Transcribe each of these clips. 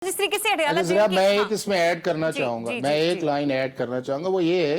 जिस तरीके से मैं एक इसमें ऐड करना चाहूंगा, मैं एक लाइन ऐड करना चाहूंगा, वो ये है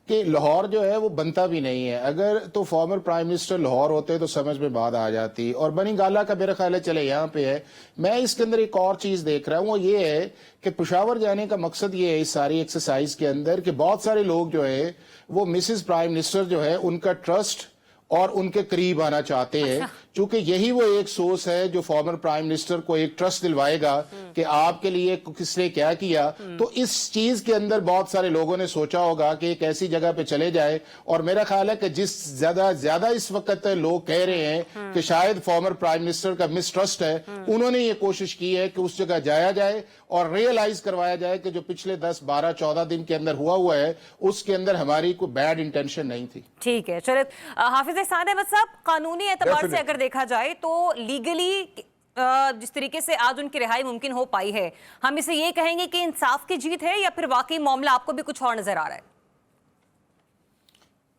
कि लाहौर जो है वो बनता भी नहीं है। अगर तो फॉर्मर प्राइम मिनिस्टर लाहौर होते तो समझ में बात आ जाती। और बनी गाला का मेरा ख्याल है चले यहाँ पे है। मैं इसके अंदर एक और चीज देख रहा हूँ, वो ये है कि पेशावर जाने का मकसद ये है इस सारी एक्सरसाइज के अंदर कि बहुत सारे लोग जो है वो मिसेस प्राइम मिनिस्टर जो है उनका ट्रस्ट और उनके करीब आना चाहते हैं। क्योंकि यही वो एक सोर्स है जो फॉर्मर प्राइम मिनिस्टर को एक ट्रस्ट दिलवाएगा कि आपके लिए किसने क्या किया। तो इस चीज के अंदर बहुत सारे लोगों ने सोचा होगा कि एक ऐसी जगह पे चले जाए। और मेरा ख्याल है कि जिस ज्यादा इस वक्त लोग कह रहे हैं कि शायद फॉर्मर प्राइम मिनिस्टर का मिसट्रस्ट है, उन्होंने ये कोशिश की है कि उस जगह जाया जाए और रियलाइज करवाया जाए कि जो पिछले 10, 12, 14 दिन के अंदर हुआ है उसके अंदर हमारी कोई बैड इंटेंशन नहीं थी। ठीक है, चलिए हाफिज एहसान अहमद साहब, कानूनी एतबार से अगर देखा जाए तो लीगली जिस तरीके से आज उनकी रिहाई मुमकिन हो पाई है, हम इसे ये कहेंगे कि इंसाफ की जीत है या फिर वाकई मामला आपको भी कुछ और नजर आ रहा है?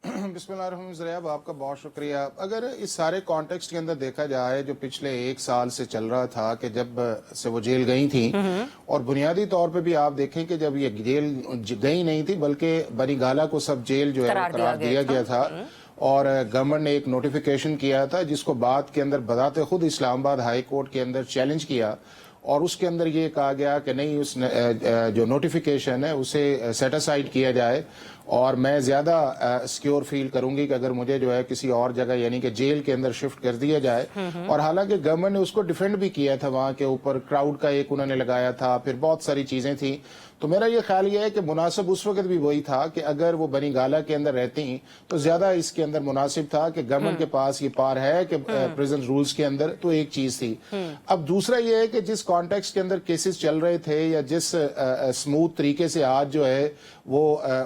बिस्मिल्लाहिर्रहमानिर्रहीम, आपका बहुत शुक्रिया। अगर इस सारे कॉन्टेक्स्ट के अंदर देखा जाए जो पिछले 1 साल से चल रहा था कि जब से वो जेल गई थी, और बुनियादी तौर पे भी आप देखें कि जब ये जेल गई नहीं थी बल्कि बनी गाला को सब जेल जो है करार दिया गया था और गवर्नमेंट ने एक नोटिफिकेशन किया था जिसको बाद के अंदर बताते खुद इस्लामाबाद हाई कोर्ट के अंदर चैलेंज किया और उसके अंदर ये कहा गया कि नहीं, उस जो नोटिफिकेशन है उसे सेट असाइड किया जाए। और मैं ज्यादा सिक्योर फील करूंगी कि अगर मुझे जो है किसी और जगह यानी कि जेल के अंदर शिफ्ट कर दिया जाए। और हालांकि गवर्नमेंट ने उसको डिफेंड भी किया था, वहां के ऊपर क्राउड का एक उन्होंने लगाया था, फिर बहुत सारी चीजें थी। तो मेरा ये ख्याल ये है कि मुनासिब उस वक्त भी वही था कि अगर वो बनी गाला के अंदर रहती तो ज्यादा इसके अंदर मुनासिब था कि गवर्नमेंट के पास ये पार है कि प्रेजेंट रूल्स के अंदर। तो एक चीज थी। अब दूसरा ये है कि जिस कॉन्टेक्स्ट के अंदर केसेस चल रहे थे या जिस स्मूथ तरीके से आज जो है वो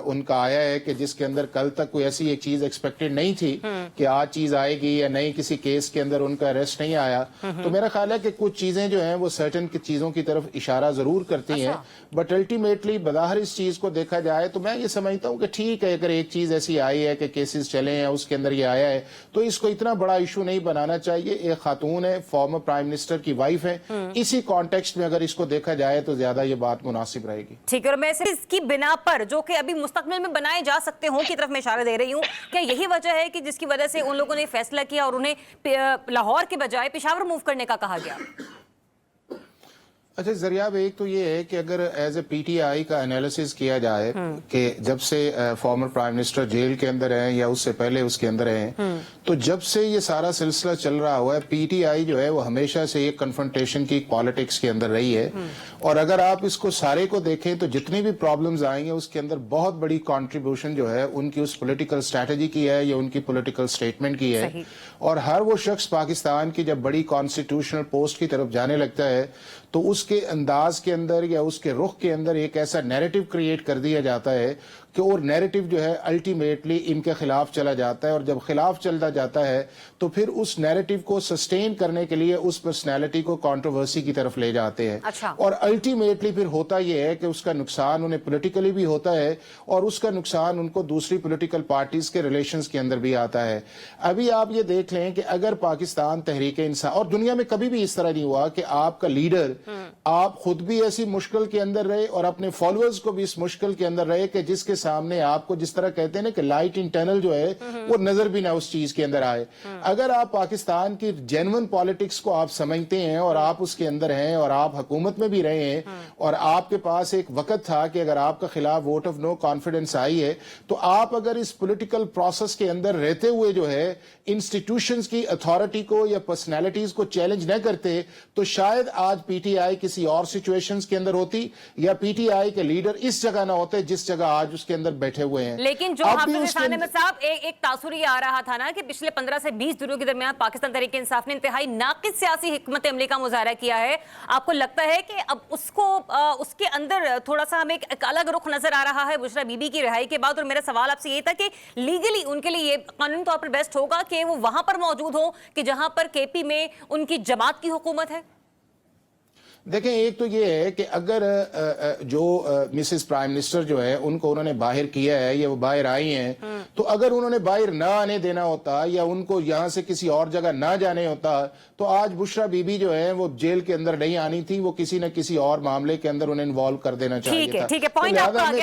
उनका आया है कि जिसके अंदर कल तक कोई ऐसी एक चीज एक्सपेक्टेड नहीं थी कि आज चीज आएगी या नहीं, किसी केस के अंदर उनका अरेस्ट नहीं आया। तो मेरा ख्याल है कि कुछ चीजें जो हैं वो सर्टेन चीजों की तरफ इशारा जरूर करती हैं, बट अल्टीमेटली बदाहर इस चीज को देखा जाए तो मैं ये समझता हूँ कि ठीक है, अगर एक चीज ऐसी आई है कि केसेस चले हैं उसके अंदर ये आया है तो इसको इतना बड़ा इशू नहीं बनाना चाहिए। एक खातून है, फॉर्मर प्राइम मिनिस्टर की वाइफ है, इसी कॉन्टेक्स्ट में अगर इसको देखा जाए तो ज्यादा ये बात मुनासिब रहेगी। ठीक है, और मैं इसकी बिना पर जो कि अभी मुस्तकबिल में बनाए जा सकते हों की तरफ मैं इशारा दे रही हूँ, क्या यही वजह है कि जिसकी वजह से उन लोगों ने फैसला किया और उन्हें लाहौर के बजाय पेशावर मूव करने का कहा गया? अच्छा जरियाब, एक तो ये है कि अगर एज ए पीटीआई का एनालिसिस किया जाए कि जब से फॉर्मर प्राइम मिनिस्टर जेल के अंदर हैं या उससे पहले उसके अंदर हैं, तो जब से ये सारा सिलसिला चल रहा हुआ है पीटीआई जो है वो हमेशा से एक कन्फ्रंटेशन की पॉलिटिक्स के अंदर रही है। और अगर आप इसको सारे को देखें तो जितनी भी प्रॉब्लम्स आएंगे उसके अंदर बहुत बड़ी कंट्रीब्यूशन जो है उनकी उस पॉलिटिकल स्ट्रेटजी की है या उनकी पॉलिटिकल स्टेटमेंट की है। और हर वो शख्स पाकिस्तान की जब बड़ी कॉन्स्टिट्यूशनल पोस्ट की तरफ जाने लगता है तो उसके अंदाज के अंदर या उसके रुख के अंदर एक ऐसा नैरेटिव क्रिएट कर दिया जाता है कि और नैरेटिव जो है अल्टीमेटली इनके खिलाफ चला जाता है। और जब खिलाफ चलता जाता है तो फिर उस नैरेटिव को सस्टेन करने के लिए उस पर्सनैलिटी को कंट्रोवर्सी की तरफ ले जाते हैं। अच्छा। और अल्टीमेटली फिर होता यह है कि उसका नुकसान उन्हें पॉलिटिकली भी होता है और उसका नुकसान उनको दूसरी पॉलिटिकल पार्टीज के रिलेशंस के अंदर भी आता है। अभी आप ये देख लें कि अगर पाकिस्तान तहरीक इंसाफ, और दुनिया में कभी भी इस तरह नहीं हुआ कि आपका लीडर, आप खुद भी ऐसी मुश्किल के अंदर रहे और अपने फॉलोअर्स को भी इस मुश्किल के अंदर रहे कि जिसके सामने आपको जिस तरह कहते हैं ना कि लाइट इन टनल जो है वो नजर भी ना उस चीज के अंदर आए। अगर आप पाकिस्तान की जेन्युइन पॉलिटिक्स को आप समझते हैं और आप उसके अंदर हैं और आप हुकूमत में भी रहे हैं और आपके पास एक वक्त था कि अगर आपके खिलाफ वोट ऑफ नो कॉन्फिडेंस आई है तो आप अगर इस पॉलिटिकल प्रोसेस के अंदर रहते हुए जो है इंस्टीट्यूशंस की अथॉरिटी को या पर्सनैलिटीज को चैलेंज न करते तो शायद आज पीटीआई किसी और सिचुएशंस के अंदर होती या पीटीआई के लीडर इस जगह ना होते जिस जगह आज उसके अंदर बैठे हुए हैं। लेकिन जो हाफिज एहसान अहमद साहब एक तासुर ये आ रहा था ना कि पिछले 15 से 20 दिनों के दरमियान पाकिस्तान तहरीक इंसाफ ने इंतहाई नाकिस सियासी हिकमत अमली का मुजाहरा किया है। आपको लगता है कि अब उसको उसके अंदर थोड़ा सा हमें एक अलग रुख नजर आ रहा है बुशरा बीबी की रिहाई के बाद? और मेरा सवाल आपसे ये था कि लीगली उनके लिए ये कानूनी तौर पर बेस्ट होगा कि वो वहां पर मौजूद हो कि जहां पर केपी में उनकी जमात की हुकूमत है? देखें, एक तो ये है कि अगर जो मिसेस प्राइम मिनिस्टर जो है उनको उन्होंने बाहर किया है या वो बाहर आई हैं, तो अगर उन्होंने बाहर ना आने देना होता या उनको यहाँ से किसी और जगह ना जाने होता तो आज बुशरा बीबी जो है वो जेल के अंदर नहीं आनी थी, वो किसी न किसी और मामले के अंदर उन्हें इन्वॉल्व कर देना चाहिए था। ठीक है, तो पॉइंट लिहाजा आपका आ हमें गया।